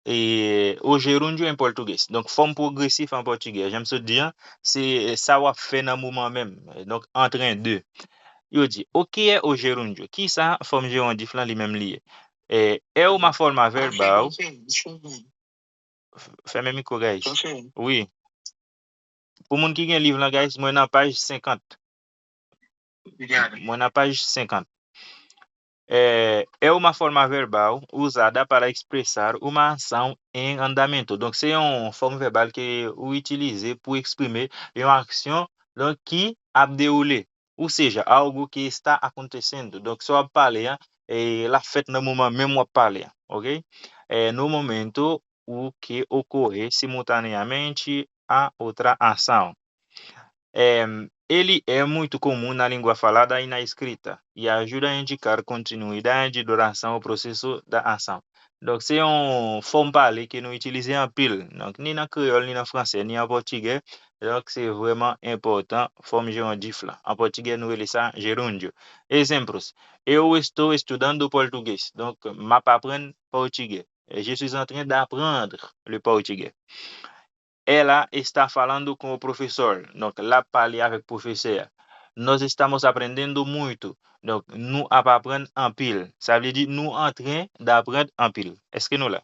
e o gerúndio em português. Donc, forme progressive en portugais. J'aime se dire, c'est ça va faire dans moment même. Donc, en train de. Yo dit, o que é o gerúndio? Qui ça, forme gerondif là, li même lié. É uma forma verbal. Fermez micro, guys. Oui. Pour moun qui gen livre là, guys, moi dans page 50. Moi na page 50. É uma forma verbal usada para expressar uma ação em andamento. Donc, c'est une forme verbale que est utilisée pour exprimer une action donc, qui a déroulé. Ou seja, algo que está acontecendo. Donc, se eu falar, la fête no moment mesmo eu falar, ok? No momento o que ocorre simultaneamente a outra ação. Ele é muito comum na língua falada e na escrita e ajuda a indicar continuidade e duração ao processo da ação. Donc, c'est une forme parlée que nous utilisons en pile. Donc, ni en créole, ni en français, ni en portugais. Donc, c'est vraiment important, forme gerundif là. En portugais, nous appelons ça gerúndio. Exemplos. Eu estou estudando português. Donc, m'apprendre portugais. Je suis en train d'apprendre le portugais. Ela está falando com o professor. Donc, lá parler avec o professeur. Nós estamos aprendendo muito. Donc, nous apprenons en pile. Ça veut dire nous en train d'apprendre en pile. Est-ce que nous là?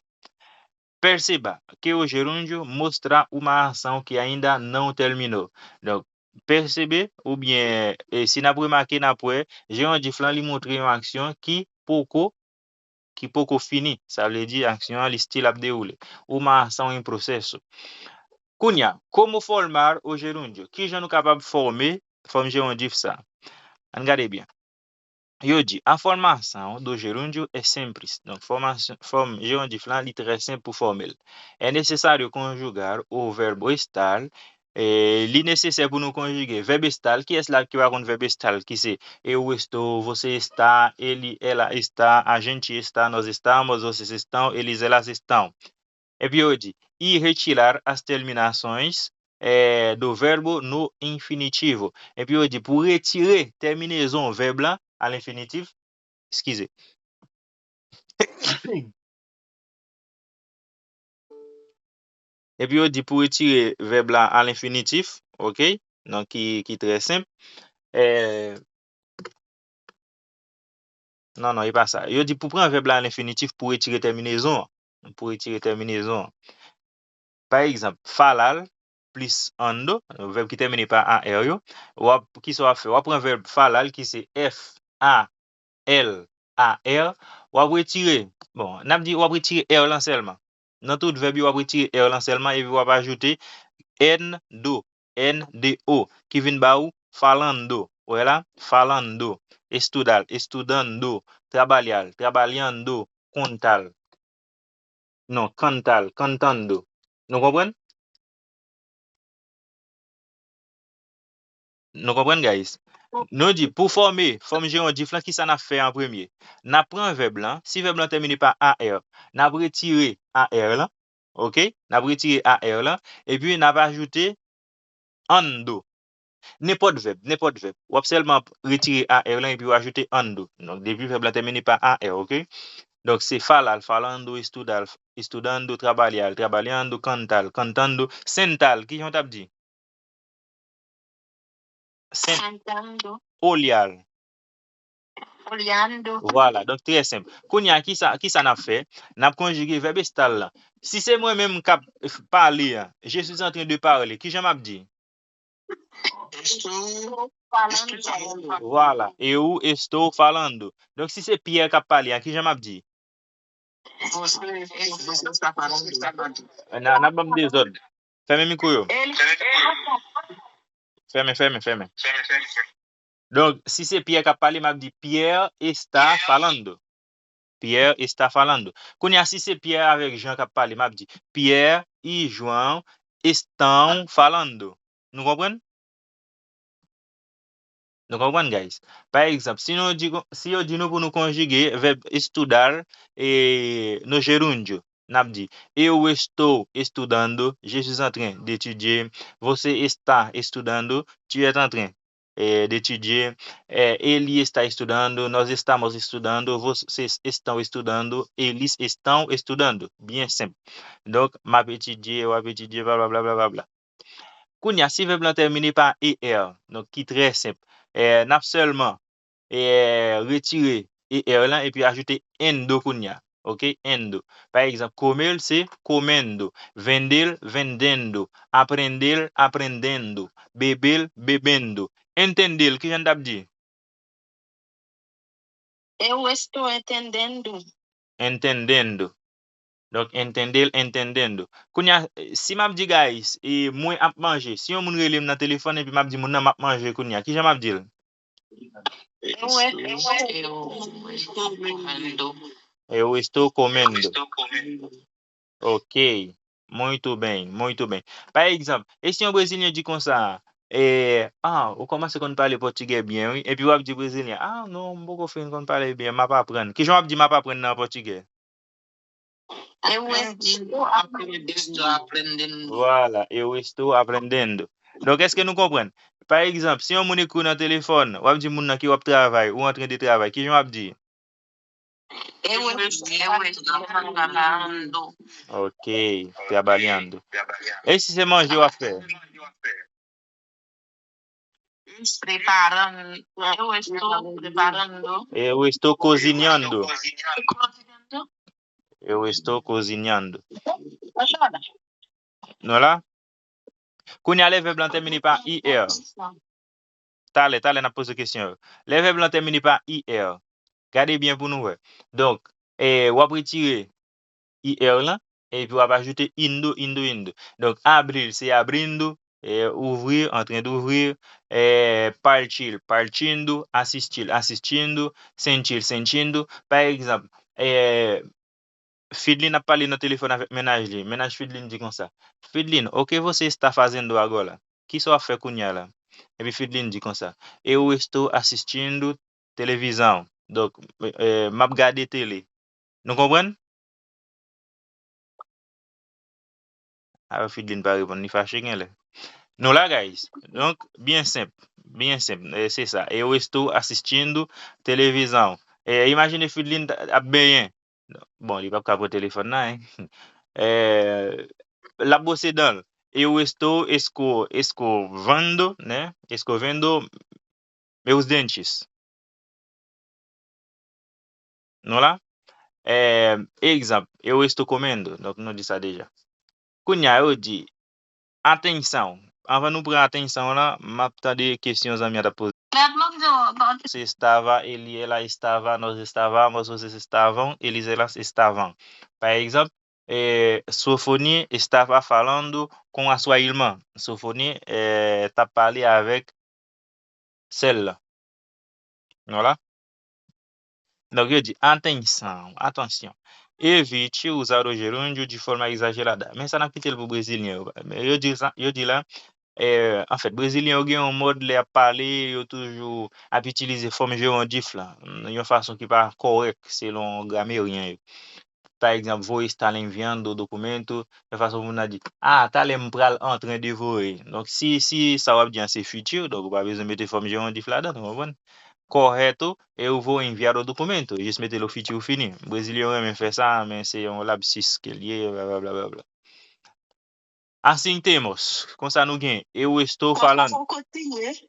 Perceba que o gerúndio mostra uma ação que ainda não terminou. Donc, percebez ou bien, si n'a remarqué n'après, gerúndio flan li montre une action qui pouco fini. Ça veut dire action li style a déroulé. Uma ação em processo. Kounya, como formar o gerúndio? Qui j'en capable de former forme gerundif ça? Regardez bien. Yo dit, a formação do gerúndio é simples. Donc, forme gerundif là, est très simple pour former. É necessário conjugar o verbo estar. Li nécessaire pour nous conjuguer verbo estar. Qui est là qui va com verbo estar? Qui c'est? Eu estou, você está, ele, ela está, a gente está, nós estamos, vocês estão, eles, elas estão. E puis eu dit, e retirar as terminações do verbo no infinitivo. Et puis, on dit pour retirer terminaison verbe là à l'infinitif, excusez. Et puis, on dit pour retirer verbe là à l'infinitif, ok? Donc, qui est très simple. Non, il n'est pas ça. Il dit pour prendre verbe là à l'infinitif pour retirer terminaison. Par exemple, falal plus ando, verbe qui termine par AR, qui soit fait. On prend un verbe falal qui c'est F-A-L-A-R, on va retirer. Bon, on a dit on va retirer R là seulement. Dans tout verbe, on va retirer R là seulement et on va ajouter N-do, N-D-O, qui vient ba ou falando. Voilà, falando. Estudar, estudando. Trabalhar, trabalhando. Contar. Non, cantar, cantando. Nous comprenons? Nous comprenons, guys? Nous dit pour former forme gerundif là qui ça n'a fait en premier. N'a prend un verbe là, si verbe là terminé par AR, n'a retiré AR là, OK? N'a retiré AR là et puis n'a pas ajouté ando. N'importe verbe. Ou seulement retirer AR là et puis ajouter ando. Donc depuis verbe là terminé par AR, OK? Donc c'est falal, falando, estudar, estudando, trabalhar, trabalhando, cantar, cantando, sental, qui on t'a dit? Cantando, Olhar. olhando, Voilà, donc très simple. Kounya, qui ça n'a fait? N'a conjugué verbe estal là. Si c'est moi-même qui parler, je suis en train de parler, qui j'aime dit? falando, Voilà, eu estou falando. Donc si c'est Pierre qui parle, qui j'aime dit? você está falando. N'a pas des ordres. Fermez micro yo. Ele Fermez. Donc si c'est Pierre qui parle, m'a dit Pierre está falando. Pierre está falando. Kounya, si c'est Pierre avec Jean qui parle, m'a dit Pierre et João estão falando. Nous comprenons? Nous comprenons, guys? Par exemple, si on dit nous pour nous conjuguer verbe estudar et no gerúndio, n'a dit eu estou estudando, je suis en train d'étudier, você está estudando, tu es en train. de étudier. Ele está estudando, nós estamos estudando, vocês estão estudando, eles estão estudando. Bien simple. Donc, m'a étudié, ou étudié, blablabla. Kounya, si verbe lan termine par er, donc qui très simple. N'a seulement retirer er là et puis ajouter endo kounya. OK, endo. Par exemple, comer c'est comendo, vender vendendo, aprender aprendendo, beber bebendo. Entender, qui j'en t'a dit? Eu estou entendendo. Entendendo. Donc, entender, entendendo. Kounya, si m'a dit guys, moi ap manger, si on moun relem dans téléphone et puis m'a dit moun nan m'a manger kounya, qui j'en m'a dit? Estou comendo. Eu estou comendo. Ok, muito bem, muito bem. Par exemple, et si un Brésilien dit comme ça, ou commence qu'on parle portugais bien, oui, et puis on dit Brésilien, non, beaucoup fin qu'on parle bien, m'a pas apprendre. Qui j'en dit m'a pas apprendre en portugais? Eu estou aprendendo. Voilà, eu estou aprendendo. Donc, est-ce que nous comprenons? Par exemple, si on moun écrit dans téléphone, ou dit moun nan qui wap travail ou en train de travail, qui j'en dit? Eu estou trabalhando. Ok, trabalhando. Et si c'est manger ou à faire? Preparando. Eu estou preparando. Eu estou cozinhando. Cozinhando. Eu estou cozinhando. Ajuda. Non là? Kounya les verbes lan terminé par IR. Tale, n'a pose question. Les verbes lan terminé par IR. Gardez bien pour nous. Donc, ou ap retirer IR là, et puis on va ajouter indo, indo, indo. Donc, abrir, c'est abrindo, ouvrir, en train d'ouvrir, partir, partindo, assistir, assistindo, sentir, sentindo. Par exemple, Fidlin a parlé no telefone avec ménage li. Ménage Fidlin dit comme ça. Fidlin, o que você está fazendo agora? Que só faz cunha lá? E puis Fidlin dit comme ça. Eu estou assistindo televisão. Donc, map gade télé. Nous comprenons? Alors Fidlin pas répondre, ni fâché gen là. Non là, guys. Donc, bien simple. Bien simple. C'est ça. Eu estou assistindo televisão. Imagine Fidlin a bien. Bon, il va pas capter téléphone là, hein. La bosse dans eu estou escovando, né? Escovendo meus dentes. Não lá? Exemple, eu estou comendo. Donc, não disse ça déjà. Kounya, eu di, atenção. Avant nous prendre atenção là, m'a des questions à me poser. Você estava, ele, ela estava, nós estávamos, vocês estavam, eles, elas estavam. Par exemple, Sofoni estava falando com a sua irmã. Sofoni tá parlé avec celle-là. Voilà. Donc, eu dis, atenção, attention. Evite usar o gerúndio de forma exagerada. Mais ça n'a pas pour brésilien. Mais eu dis là, en fait, brésilien yo gen un mode le parler, yo toujours ap utiliser forme gérondif là, yon façon qui pas correct selon grammairien yo. Par exemple, vou estar enviando o documento, de façon moun a dit, tá lem pral en train de voer. Donc, si ça va bien c'est futur, donc pas besoin mettre forme gérondif là-dedans, vous comprenez? Correto, eu vou enviar o documento, juste mettre le futur fini. Brésilien aime faire ça, mais c'est un lapsus que lié, blablabla. Assim temos, com ça nous gain, eu estou falando. Avant continuer.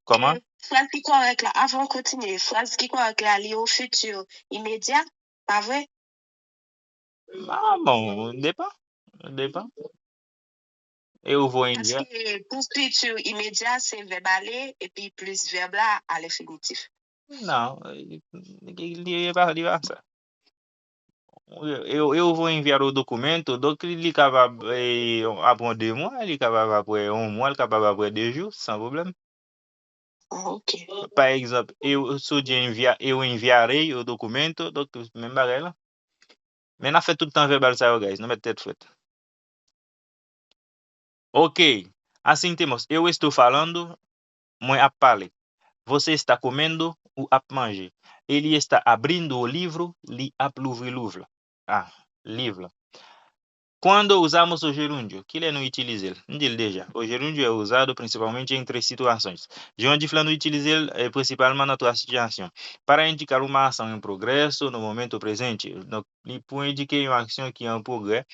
Comment? Phrase qui correcte là, avant continuer. Phrase qui correcte là, liée au futur immédiat, pas vrai? Bon, dépend. Eu vou Parce enviar. que pour futur immédiat, c'est verbe aller et puis plus verbe là à l'infinitif. Não, ele vai ça. Eu vou enviar o documento, donc il est capable après 2 mois, il est capable après 1 mois, il est capable après 2 jours, sans problème. Ok. Par exemple, eu enviarei o documento, donc même bagay là. Mais n'a fait tout le temps verbal ça, guys, não met tête faite. Ok, assim temos, eu estou falando, moi a parler. Você está comendo ou a manger? Ele está abrindo o livro, li ap l'ouvrir livre. Livre. Quando usamos o gerúndio, que ele não utiliza ele? Não déjà. O gerúndio é usado principalmente em três situações. João de Flano utiliza ele principalmente na tua situação. Para indicar uma ação em progresso no momento presente, ele pode indicar uma ação que é em progresso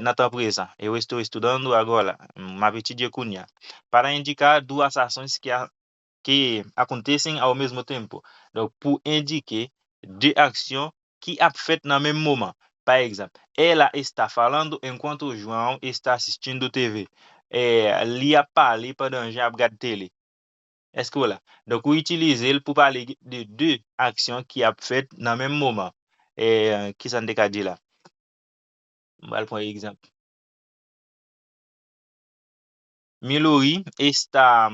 na tua presa. Eu estou estudando agora, uma petite cunha. Para indicar duas ações que acontecem ao mesmo tempo. Donc, pour indiquer deux actions que a fait no mesmo momento. Par exemple, ela está falando enquanto o João está assistindo TV. Ele a parler pendant que je regarde télé. Est-ce que voilà? Donc, on utilise ele pour parler de deux actions qui a fait no mesmo moment. Qui s'en dit là? On va prendre exemple. Milori está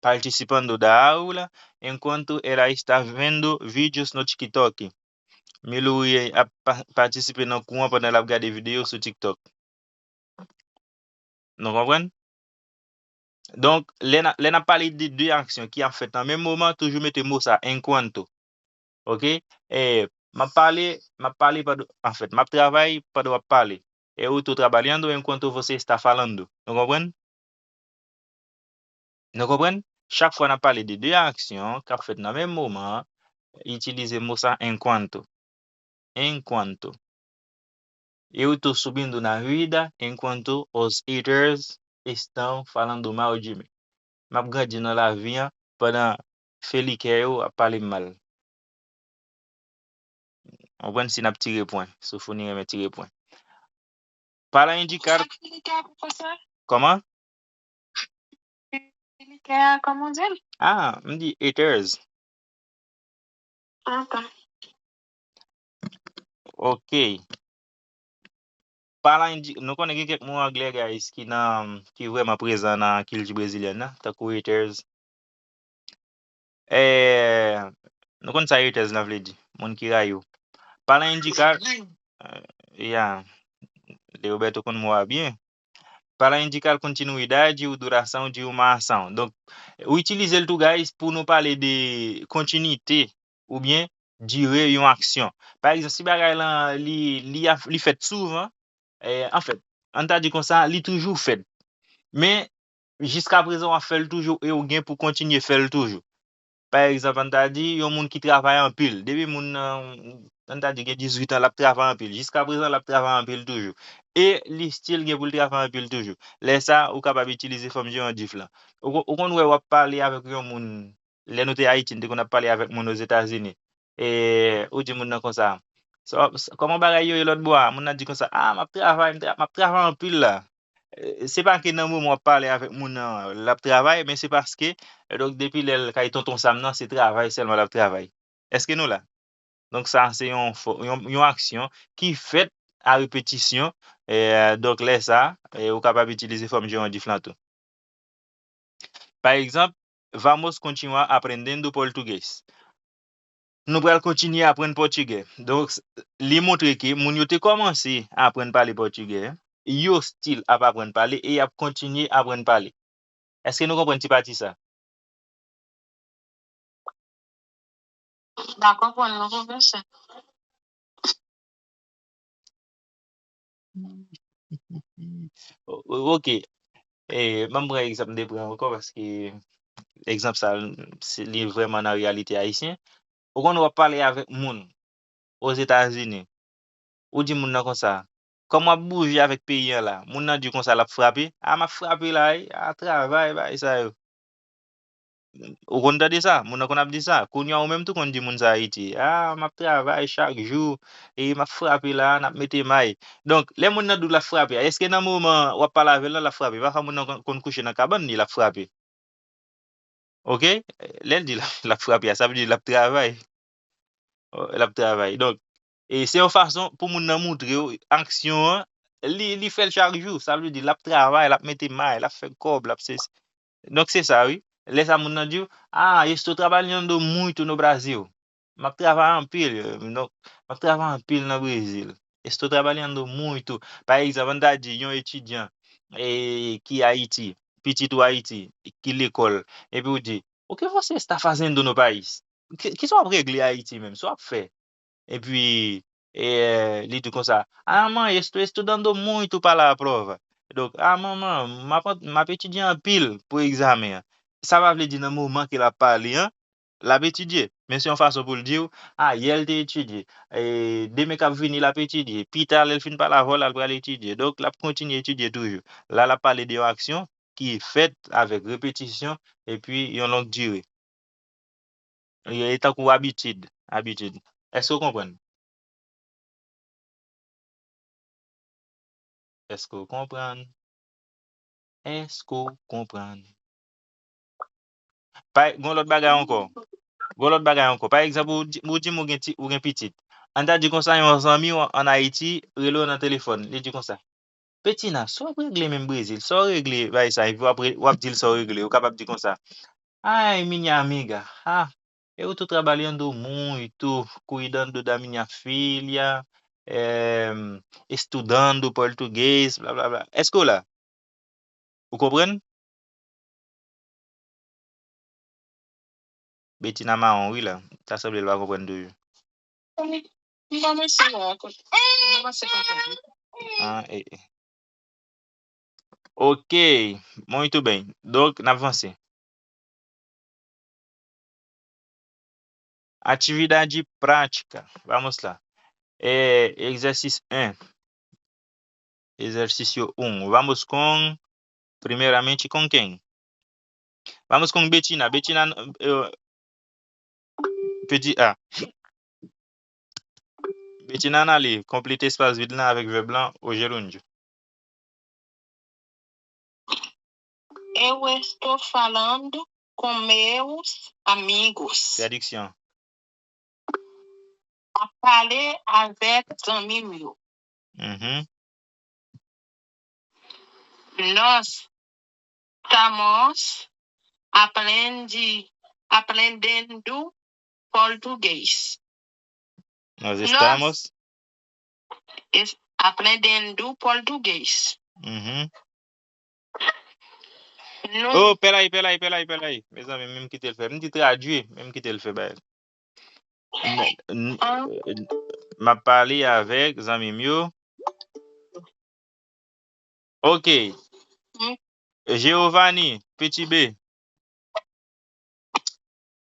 participando da aula enquanto ela está vendo vídeos no TikTok. Milo a participé dans courant pendant la regarder des vidéos sur TikTok. Vous comprenez? Donc, les n'a parlé de deux actions qui en fait en même moment, toujours mettez mot ça, enquanto. OK? En fait, ma travail para parler. Eu estou trabalhando enquanto você está falando. Vous comprenez? Vous comprenez? Chaque fois, on a parlé de deux actions qui en fait dans le même moment, utilisez mot ça enquanto. Enquanto. Eu estou subindo na vida enquanto os haters estão falando mal de mim. M'a grandi dans la vie pendant Feli eu a parler mal. On va si n'a tiré point. Sauf on y tirer point. Para indicar comment? Comment dire? Ah, me dit haters. OK. Para nous connaissons quelques mots anglais guys qui vraiment présent dans culture brésilienne, hein? Tant que haters. Nous connaissons haters n'a vle di, moun ki rayo. Para indicar yeah, Leoberto con moi bien. Para indicar continuidade ou duração de uma ação. Donc, utiliser le tout guys pour nous parler de continuité ou bien durer une action. Par exemple, si bagay lan li fait souvent, en fait, on t'a dit comme ça, li toujours fait. Mais jusqu'à présent, on fait toujours et on gain pour continuer faire toujours. Par exemple, on t'a dit, yon moun qui travaille en pile. Depuis moun, on t'a dit, 18 ans, la travaille en pile. Jusqu'à présent, la travaille en pile toujours. Et li style gen pour le travail en pile toujours. Là, ça, ou capable utiliser comme géondif là. Ou kon wè wap parler avec yon moun, les noté Haïti, dès qu'on a parlé avec moun aux États-Unis. Et, ou di moun nan kon ça. Comment bagay yo l'autre bois? Moun nan dit comme ça, ah, ma travail en pile là. C'est pas que nan moun wap parler avec moun la travail, mais c'est parce que donc depuis quand tonton Sam nan, c'est travail seulement la travail. Est-ce que nous là? Donc ça c'est une action qui fait à répétition donc là ça ou capable d'utiliser forme géondif là tout. Par exemple, vamos continuar aprendendo português. Nous allons continuer à apprendre portugais. Donc li montre que moun yo te commencé à apprendre parler portugais, yo still à apprendre parler et a continuer à apprendre parler. Est-ce que nous comprenons petit parti ça? D'accord, pour nous converser. OK. Même prendre exemple de prendre encore parce que exemple ça c'est vraiment dans la réalité haïtien. Ou qu'on va parler avec moun aux États-Unis. Ou dit moun nan comme ça. Comment bouger avec pays là? Moun nan dit comme ça l'a frappé. Ah m'a frappé là, à travail bah ça yo. Ou kon tande ça? Moun nan kon ap dit ça. Kounya ou même tout kon dit moun sa Haïti. Ah m'a travail chaque jour et m'a frappé là, n'a mette maille. Donc les moun nan dou la frappé. Est-ce que dans moment ou parler avec là la frappé? Pas moun nan kon coucher dans cabane ni la frappé. OK? L'elle dit la frappé, ça veut dire la travail. La travail. Donc et c'est une façon pour moun nan montrer action li fait chaque jour. Ça veut dire la travail, la mette maille, la fait cob, la c'est donc c'est ça oui. Les ça moun nan dit ah, eu estou trabalhando muito no Brasil. M'a travaille en pile, donc m'a travaille en pile no Brésil. Estou trabalhando muito. Par exemple, on t'a dit yon étudiant qui Haïti, petit ou Haïti, qui l'école et puis on dit o que você está fazendo no país? Que soit régler Haïti même, soit fait. Et puis Li dit comme ça, ah maman, estou estudando muito para a prova. Donc, ah maman, m'a étudié en pile pour examen. Ça va veut dire dans le moment qu'il a parlé, hein, l'a étudié. Mais c'est une façon pour le dire, ah, il t'a étudié. Et demain qu'il fini, l'a étudié. Puis tard, il finit par la vol, il va l'étudier. Donc, l'a continue à étudier toujours. Là, l'a parlé d'une action qui est faite avec répétition et puis une longue durée. Il est en habitude. Habitude. Est-ce que vous comprenez? Est-ce que vous comprenez? Est-ce que vous comprenez? Gon l'autre bagay encore. Gon l'autre bagay encore. Par exemple, ou di ou gen petit. An ta di kon sa yon zami en Haïti, relo nan téléphone. Li di kon sa. Petit na, so regle même Brésil. So regle, bay sa, wap dil so regle. Ou kapap di kon sa. Ai, minha amiga. Ah, eu tô trabalhando muito, cuidando da minha filha, estudando português, blá blá blá. Est-ce que là, vous comprenez? Betina marron, oui là. Ça semble le pas comprendre de. Ah, Ok, muito bem. Donc, n'avancez. Atividade prática. Vamos lá. Exercício 1. Exercício 1. Vamos com. Primeiramente com quem? Vamos com Betina. Betina. Petit A. Betina ali. Complete espaço vide là avec verbe blanc au gerúndio. Eu estou falando com meus amigos. Traduction. Parler avec amis meus. Nós estamos aprendendo português. Nós estamos aprendendo português. Oh, peraí. Mes amis, même qui te le fait. Même qui traduit, même qui te le fait. M'a parlé avec amis mieux. Ok. Giovanni, petit B.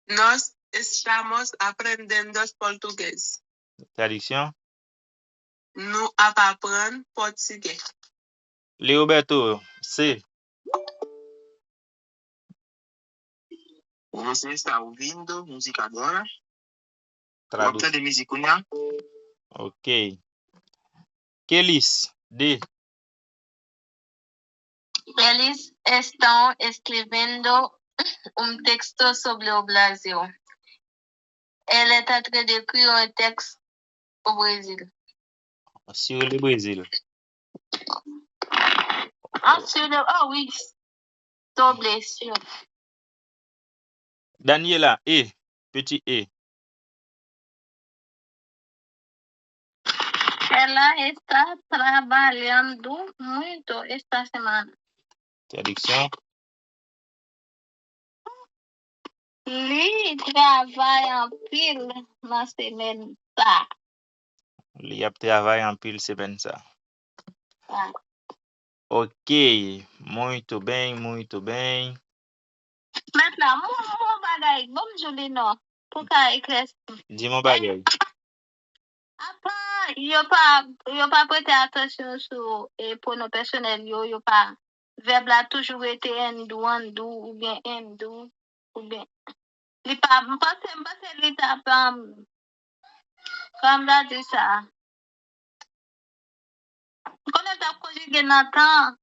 Nós estamos aprendendo português. Traduction. Nous apprenons português. Leoberto, C. Você está ouvindo música agora? Tradução. Gosta de musiquinha? Ok. Kelis, D. Eles estão escrevendo texto sobre o Brasil. Ele está tratando de criar texto au Brésil. Sur le Brésil. Oui. Sobre, sûr. Daniela, E. Petit E. Ela está trabalhando muito esta semana. Traduction. Ele trabalha pile na semana. Li ap travail en pile semaine ça. Ah. Ok, muito bem. Maintenant, mon bagay, bon Julino, pour qu'à écrire. Dis mon bagay. Après, yo pas prêté attention sur pronom personnel yo pas verbe là toujours été andu ou bien endu ou bien li pas m'passe li t'a comme là dit ça. Connais ta conjugué dans temps